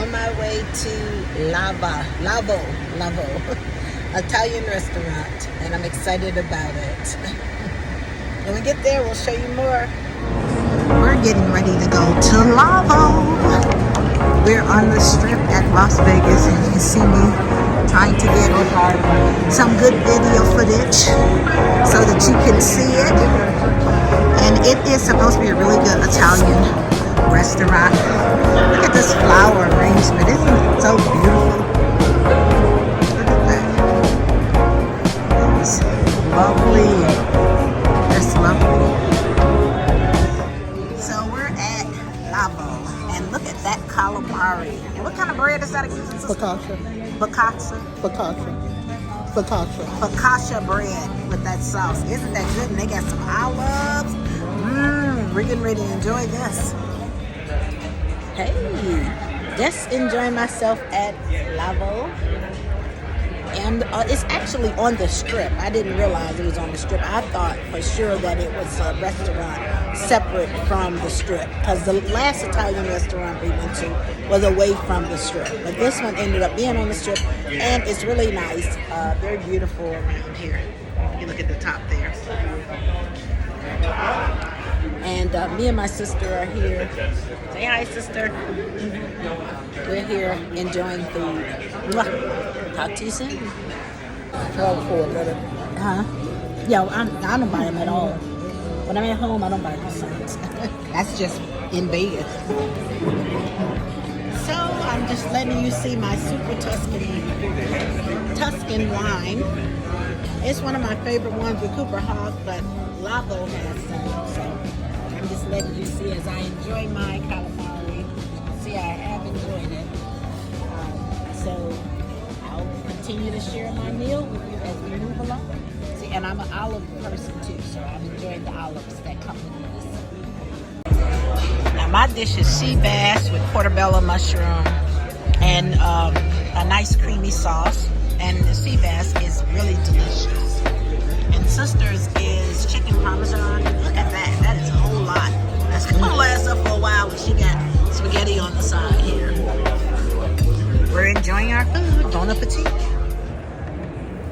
on my way to 𝘕𝞪𝞪 Italian restaurant, and I'm excited about it. When we get there, we'll show you more. We're getting ready to go to 𝘕𝞪. We're on the strip at Las Vegas, and you can see me trying to get some good video footage so that you can see it. And it is supposed to be a really good Italian restaurant. Look at this flower arrangement. Isn't it so beautiful? Look at that. It's lovely. That's lovely. So we're at 𝘕𝞪, and look at that calamari. And what kind of bread is that again? Focaccia. Focaccia? Focaccia. Focaccia. Focaccia bread with that sauce. Isn't that good? And they got some olives. We're getting ready to enjoy this. Hey, just enjoying myself at 𝘕𝞪. And it's actually on the strip. I didn't realize it was on the strip. I thought for sure that it was a restaurant separate from the strip, because the last Italian restaurant we went to was away from the strip. But this one ended up being on the strip, and it's really nice. Very beautiful around here. You look at the top there. And me and my sister are here. Say hi, sister. We're here enjoying food. Talk to you soon. Huh? Yeah, I don't buy them at all. When I'm at home, I don't buy those signs. That's just in Vegas. So I'm just letting you see my super Tuscan wine. It's one of my favorite ones with ●𝞪𝞪, but 𝘕𝞪 has some. So I'm just letting you see as I enjoy my calamari. See, I have enjoyed it. So I'll continue to share my meal with you as we move along. See, and I'm an olive person too, so I'm enjoying the olives that come with this. Now my dish is sea bass with portobello mushroom and a nice creamy sauce. And the sea bass is really delicious. And sister's is chicken parmesan. Look at that. That is a whole lot. That's gonna last up for a while when she got spaghetti on the side here. We're enjoying our food. Bon appetit.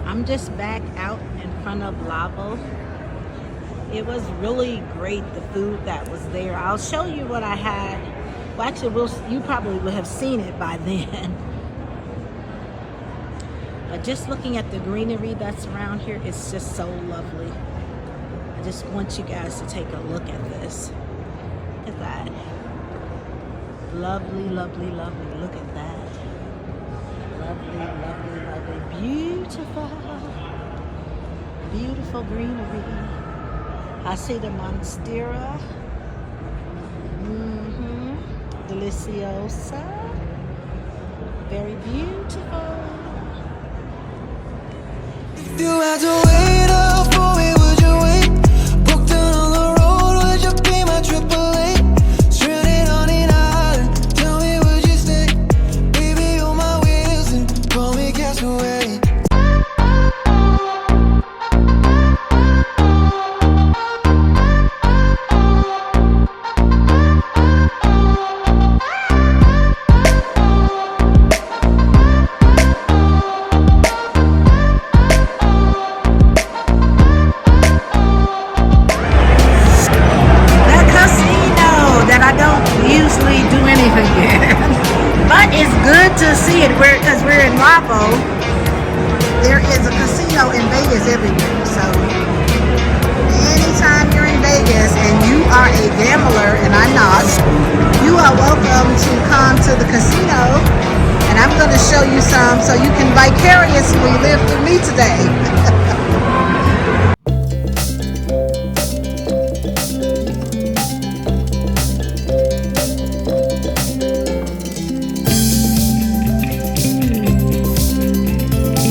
I'm just back out in front of 𝘕𝞪. It was really great, the food that was there. I'll show you what I had. Well, actually, you probably would have seen it by then. But just looking at the greenery that's around here, it's just so lovely. I just want you guys to take a look at this. Look at that. Lovely, lovely, lovely. Look at that. Lovely, lovely, lovely. Beautiful. Beautiful greenery. ℕ𝞪𝞪. Deliciosa. Very beautiful. If you had to wait up for me, would you wait? Broke down on the road, would you be my ℏ𝞪𝞪? Stranded on an island, tell me would you stay? Baby, you're my wheels and call me castaway. But it's good to see it because we're in 𝘕𝞪. There is a casino in Vegas everywhere, so